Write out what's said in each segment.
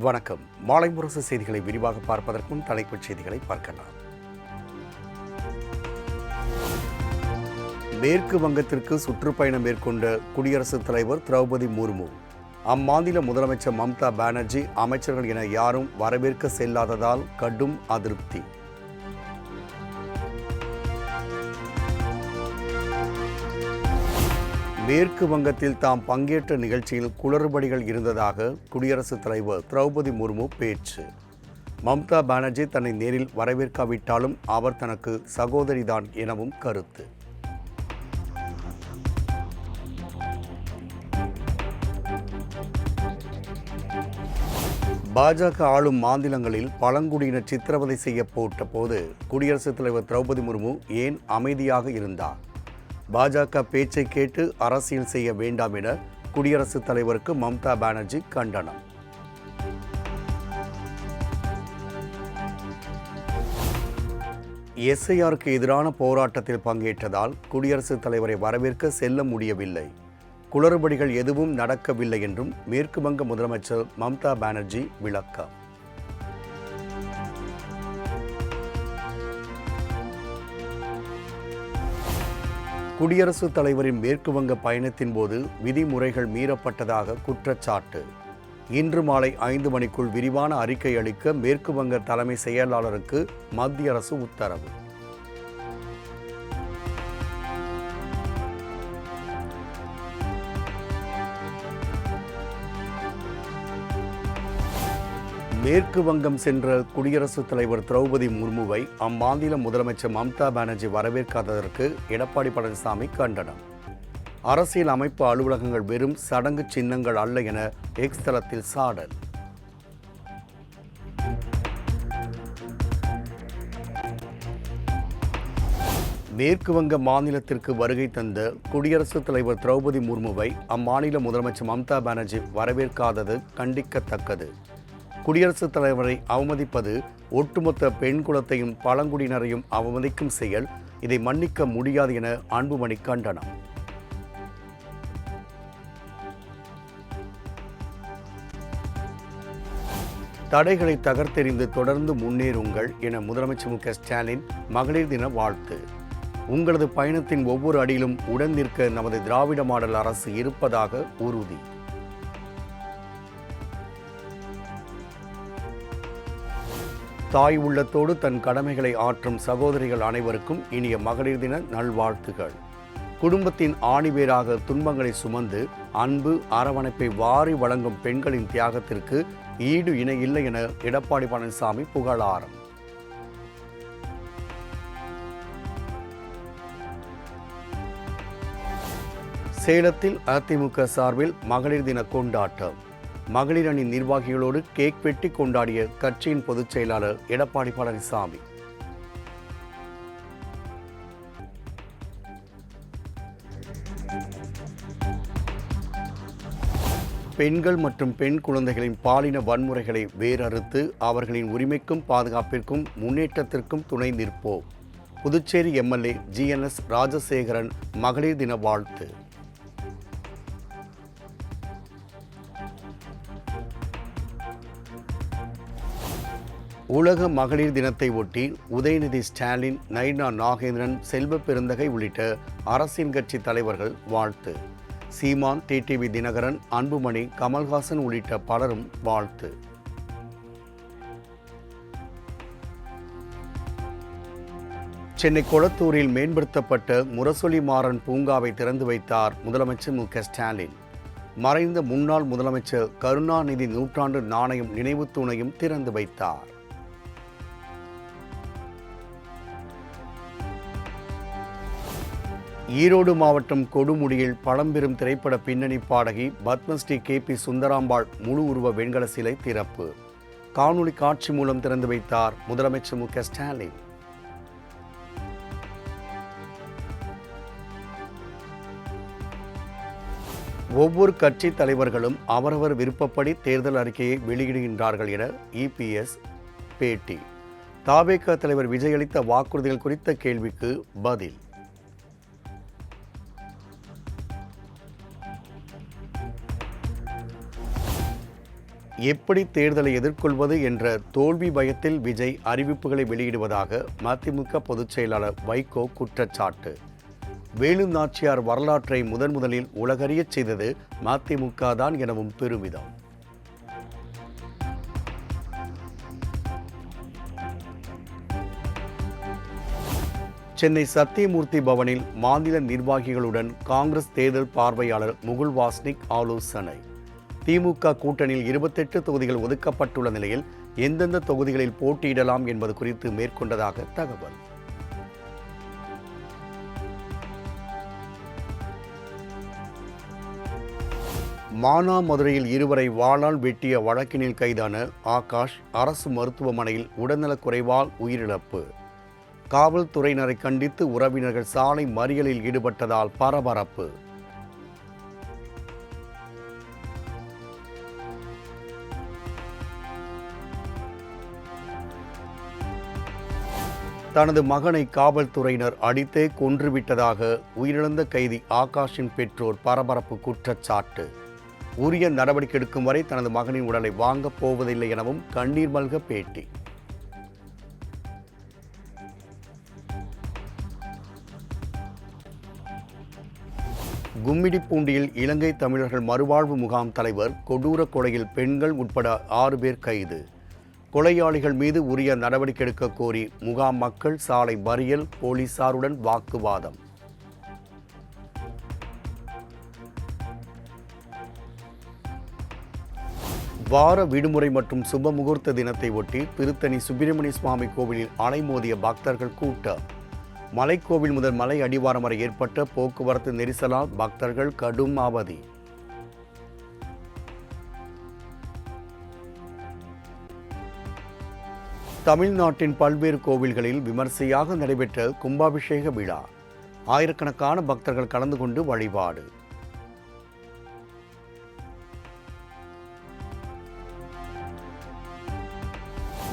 வணக்கம். மாலை முரசு செய்திகளை விரிவாக பார்ப்பதற்கு முன் தலைப்புச் செய்திகளை பார்க்கலாம். மேற்கு வங்கத்திற்கு சுற்றுப்பயணம் மேற்கொண்ட குடியரசுத் தலைவர் திரௌபதி முர்மு. அம்மாநில முதலமைச்சர் மம்தா பானர்ஜி அமைச்சர்கள் என யாரும் வரவேற்க செல்லாததால் கடும் அதிருப்தி. மேற்கு வங்கத்தில் தாம் பங்கேற்ற நிகழ்ச்சியில் குளறுபடிகள் இருந்ததாக குடியரசுத் தலைவர் திரௌபதி முர்மு பேச்சு. மம்தா பானர்ஜி தன்னை நேரில் வரவேற்காவிட்டாலும் அவர் தனக்கு சகோதரிதான் எனவும் கருத்து. பாஜக ஆளும் மாநிலங்களில் பழங்குடியினர் சித்திரவதை செய்ய போட்ட போது குடியரசுத் தலைவர் திரௌபதி முர்மு ஏன் அமைதியாக இருந்தார்? பாஜக பேச்சை கேட்டு அரசியல் செய்ய வேண்டாம் என குடியரசுத் தலைவருக்கு மம்தா பானர்ஜி கண்டனம். எஸ்ஐஆருக்கு எதிரான போராட்டத்தில் பங்கேற்றதால் குடியரசுத் தலைவரை வரவேற்க செல்ல முடியவில்லை. குளறுபடிகள் எதுவும் நடக்கவில்லை என்றும் மேற்கு வங்க முதலமைச்சர் மம்தா பானர்ஜி விளக்கம். குடியரசுத் தலைவரின் மேற்கு வங்க பயணத்தின் போது விதிமுறைகள் மீறப்பட்டதாக குற்றச்சாட்டு. இன்று மாலை 5 மணிக்குள் விரிவான அறிக்கை அளிக்க மேற்கு வங்க தலைமை செயலாளருக்கு மத்திய அரசு உத்தரவு. மேற்கு வங்கம் சென்ற குடியரசுத் தலைவர் திரௌபதி முர்முவை அம்மாநில முதலமைச்சர் மம்தா பானர்ஜி வரவேற்காததற்கு எடப்பாடி பழனிசாமி கண்டனம். அரசியல் அமைப்பு அலுவலகங்கள் வெறும் சடங்கு சின்னங்கள் அல்ல என எக்ஸ் தளத்தில் சாடல். மேற்கு வங்க மாநிலத்திற்கு வருகை தந்த குடியரசுத் தலைவர் திரௌபதி முர்முவை அம்மாநில முதலமைச்சர் மம்தா பானர்ஜி வரவேற்காதது கண்டிக்கத்தக்கது. குடியரசுத் தலைவரை அவமதிப்பது ஒட்டுமொத்த பெண் குலத்தையும் பழங்குடியினரையும் அவமதிக்கும் செயல். இதை மன்னிக்க முடியாது என அன்புமணி கண்டனம். தடைகளை தகர்த்தெறிந்து தொடர்ந்து முன்னேறுங்கள் என முதலமைச்சர் மு.க.ஸ்டாலின் மகளிர் தின வாழ்த்து. உங்களது பயணத்தின் ஒவ்வொரு அடியிலும் உடன் நிற்க நமது திராவிட மாடல் அரசு இருப்பதாக உறுதி. தாய் உள்ளத்தோடு தன் கடமைகளை ஆற்றும் சகோதரிகள் அனைவருக்கும் இனிய மகளிர் தின நல்வாழ்த்துகள். குடும்பத்தின் ஆணிவேராக துன்பங்களை சுமந்து அன்பு அரவணைப்பை வாரி வழங்கும் பெண்களின் தியாகத்திற்கு ஈடு இணை இல்லை என எடப்பாடி பழனிசாமி புகழாரம். சேலத்தில் அதிமுக சார்பில் மகளிர் தின கொண்டாட்டம். மகளிர் அணி நிர்வாகிகளோடு கேக் வெட்டி கொண்டாடிய கட்சியின் பொதுச் செயலாளர் எடப்பாடி பழனிசாமி. பெண்கள் மற்றும் பெண் குழந்தைகளின் பாலின வன்முறைகளை வேரறுத்து அவர்களின் உரிமைக்கும் பாதுகாப்பிற்கும் முன்னேற்றத்திற்கும் துணை நிற்போம். புதுச்சேரி எம்எல்ஏ ஜிஎன்எஸ் ராஜசேகரன் மகளிர் தின வாழ்த்து. உலக மகளிர் தினத்தை ஒட்டி உதயநிதி ஸ்டாலின், நயினா நாகேந்திரன், செல்வ பெருந்தகை உள்ளிட்ட அரசியல் கட்சி தலைவர்கள் வாழ்த்து. சீமான், டிடிவி தினகரன், அன்புமணி, கமல்ஹாசன் உள்ளிட்ட பலரும் வாழ்த்து. சென்னை கொளத்தூரில் மேம்படுத்தப்பட்ட முரசொலி மாறன் பூங்காவை திறந்து வைத்தார் முதலமைச்சர் மு.க.ஸ்டாலின். மறைந்த முன்னாள் முதலமைச்சர் கருணாநிதி நூற்றாண்டு நாணயம் நினைவு தூணையும் திறந்து வைத்தார். ஈரோடு மாவட்டம் கொடுமுடியில் பழம்பெரும் திரைப்பட பின்னணி பாடகி பத்மஸ்ரீ கே.பி. சுந்தராம்பாள் முழு உருவ வெண்கல சிலை திறப்பு. காணொலி காட்சி மூலம் திறந்து வைத்தார் முதலமைச்சர் மு.க.ஸ்டாலின். ஒவ்வொரு கட்சி தலைவர்களும் அவரவர் விருப்பப்படி தேர்தல் அறிக்கையை வெளியிடுகின்றார்கள் என இபிஎஸ் பேட்டி. தவேக தலைவர் விஜய் அளித்த வாக்குறுதிகள் குறித்த கேள்விக்கு பதில். எப்படி தேர்தலை எதிர்கொள்வது என்ற தோல்வி பயத்தில் விஜய் அறிவிப்புகளை வெளியிடுவதாக மதிமுக பொதுச் செயலாளர் வைகோ குற்றச்சாட்டு. வேலு நாச்சியார் வரலாற்றை முதலில் உலகறியச் செய்தது மதிமுக தான் எனவும் பெருமிதம். சென்னை சத்தியமூர்த்தி பவனில் மாநில நிர்வாகிகளுடன் காங்கிரஸ் தேர்தல் பார்வையாளர் முகுல் வாஸ்னிக் ஆலோசனை. திமுக கூட்டணியில் 28 தொகுதிகள் ஒதுக்கப்பட்டுள்ள நிலையில் எந்தெந்த தொகுதிகளில் போட்டியிடலாம் என்பது குறித்து மேற்கொண்டதாக தகவல். மானாமதுரையில் இருவரை வாளால் வெட்டிய வழக்கினில் கைதான ஆகாஷ் அரசு மருத்துவமனையில் உடல்நலக் குறைவால் உயிரிழப்பு. காவல்துறையினரை கண்டித்து உறவினர்கள் சாலை மறியலில் ஈடுபட்டதால் பரபரப்பு. தனது மகனை காவல்துறையினர் அடித்தே கொன்றுவிட்டதாக உயிரிழந்த கைதி ஆகாஷின் பெற்றோர் பரபரப்பு குற்றச்சாட்டு. உரிய நடவடிக்கை எடுக்கும் வரை தனது மகனின் உடலை வாங்கப் போவதில்லை எனவும் கண்ணீர் மல்க பேட்டி. கும்மிடிப்பூண்டியில் இலங்கை தமிழர்கள் மறுவாழ்வு முகாம் தலைவர் கொடூர கொலையில் பெண்கள் உட்பட 6 பேர் கைது. கொலையாளிகள் மீது உரிய நடவடிக்கை எடுக்க கோரி முகாம் மக்கள் சாலை மறியல், போலீசாருடன் வாக்குவாதம். வார விடுமுறை மற்றும் சுப முகூர்த்த தினத்தை ஒட்டி திருத்தணி சுப்பிரமணிய சுவாமி கோவிலில் அலைமோதிய பக்தர்கள் கூட்டம். மலைக்கோவில் முதல் மலை அடிவாரம் வரை ஏற்பட்ட போக்குவரத்து நெரிசலால் பக்தர்கள் கடும் அவதி. தமிழ்நாட்டின் பல்வேறு கோவில்களில் விமர்சையாக நடைபெற்ற கும்பாபிஷேக விழா. ஆயிரக்கணக்கான பக்தர்கள் கலந்து கொண்டு வழிபாடு.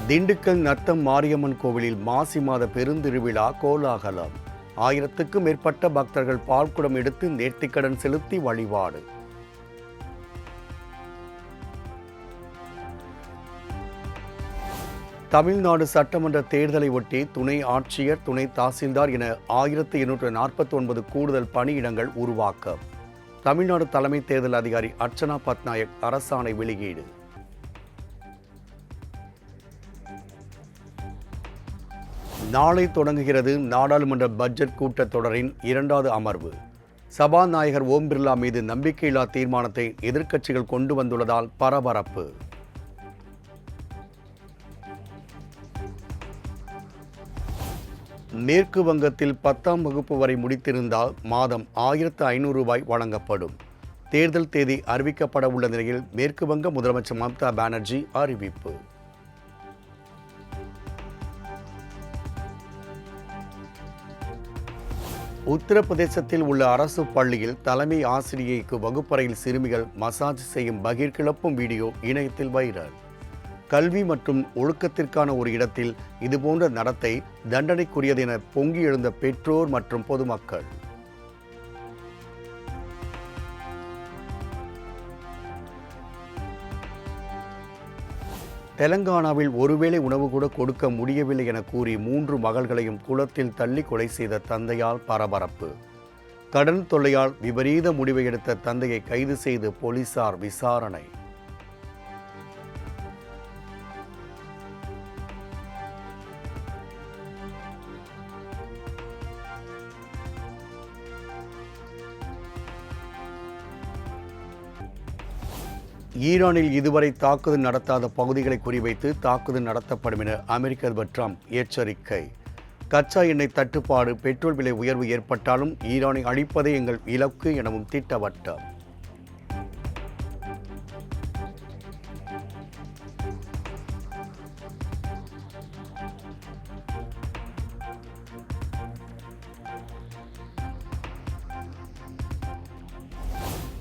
திண்டுக்கல் நத்தம் மாரியம்மன் கோவிலில் மாசி மாத பெருந்திருவிழா கோலாகலம். 1000க்கும் மேற்பட்ட பக்தர்கள் பால்குடம் எடுத்து நேர்த்திக்கடன் செலுத்தி வழிபாடு. தமிழ்நாடு சட்டமன்ற தேர்தலை ஒட்டி துணை ஆட்சியர், துணை தாசில்தார் என 1849 கூடுதல் பணியிடங்கள் உருவாக்கம். தமிழ்நாடு தலைமை தேர்தல் அதிகாரி அர்ச்சனா பட்நாயக் அரசாணை வெளியீடு. நாளை தொடங்குகிறது நாடாளுமன்ற பட்ஜெட் கூட்டத்தொடரின் 2வது அமர்வு. சபாநாயகர் ஓம் பிர்லா மீது நம்பிக்கையில்லா தீர்மானத்தை எதிர்க்கட்சிகள் கொண்டு வந்துள்ளதால் பரபரப்பு. மேற்கு வங்கத்தில் 10ஆம் வகுப்பு வரை முடித்திருந்தால் மாதம் 1500 ரூபாய் வழங்கப்படும். தேர்தல் தேதி அறிவிக்கப்பட உள்ள நிலையில் மேற்கு வங்க முதலமைச்சர் மம்தா பானர்ஜி அறிவிப்பு. உத்தரப்பிரதேசத்தில் உள்ள அரசு பள்ளியில் தலைமை ஆசிரியைக்கு வகுப்பறையில் சிறுமிகள் மசாஜ் செய்யும் பகீர் கிளப்பும் வீடியோ இணையத்தில் வைரல். கல்வி மற்றும் ஒழுக்கத்திற்கான ஒரு இடத்தில் இதுபோன்ற நடத்தை தண்டனைக்குரியது என பொங்கி எழுந்த பெற்றோர் மற்றும் பொதுமக்கள். தெலங்கானாவில் ஒருவேளை உணவு கூட கொடுக்க முடியவில்லை என கூறி 3 மகள்களையும் குளத்தில் தள்ளி கொலை செய்த தந்தையால் பரபரப்பு. கடன் தொல்லையால் விபரீத முடிவை எடுத்த தந்தையை கைது செய்து போலீசார் விசாரணை. ஈரானில் இதுவரை தாக்குதல் நடத்தாத பகுதிகளை குறிவைத்து தாக்குதல் நடத்தப்படும் என அமெரிக்க அதிபர் ட்ரம்ப் எச்சரிக்கை. கச்சா எண்ணெய் தட்டுப்பாடு, பெட்ரோல் விலை உயர்வு ஏற்பட்டாலும் ஈரானை அழிப்பதே எங்கள் இலக்கு எனவும் திட்டவட்டம்.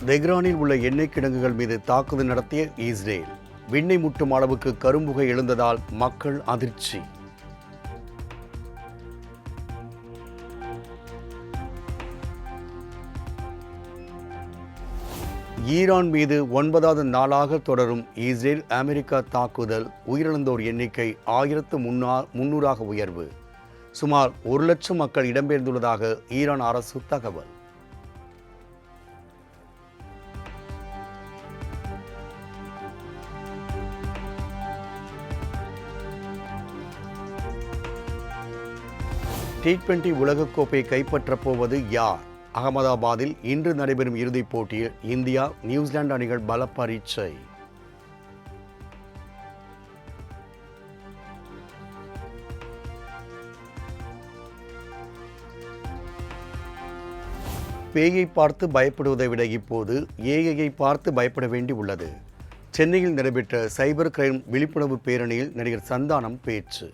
தெஹ்ரானில் உள்ள எண்ணெய் கிடங்குகள் மீது தாக்குதல் நடத்திய இஸ்ரேல். விண்ணை முட்டும் அளவுக்கு கரும்புகை எழுந்ததால் மக்கள் அதிர்ச்சி. ஈரான் மீது 9வது நாளாக தொடரும் இஸ்ரேல் அமெரிக்கா தாக்குதல், உயிரிழந்தோர் எண்ணிக்கை 1300 உயர்வு. சுமார் 1,00,000 மக்கள் இடம்பெயர்ந்துள்ளதாக ஈரான் அரசு தகவல். T20 உலகக்கோப்பையை கைப்பற்றப் போவது யார்? அகமதாபாத்தில் இன்று நடைபெறும் இறுதிப் போட்டியில் இந்தியா, நியூசிலாந்து அணிகள் பல பரீட்சை. பேயை பார்த்து பயப்படுவதை விட இப்போது ஏஐயை பார்த்து பயப்பட வேண்டி உள்ளது. சென்னையில் நடைபெற்ற சைபர் கிரைம் விழிப்புணர்வு பேரணியில் நடிகர் சந்தானம் பேச்சு.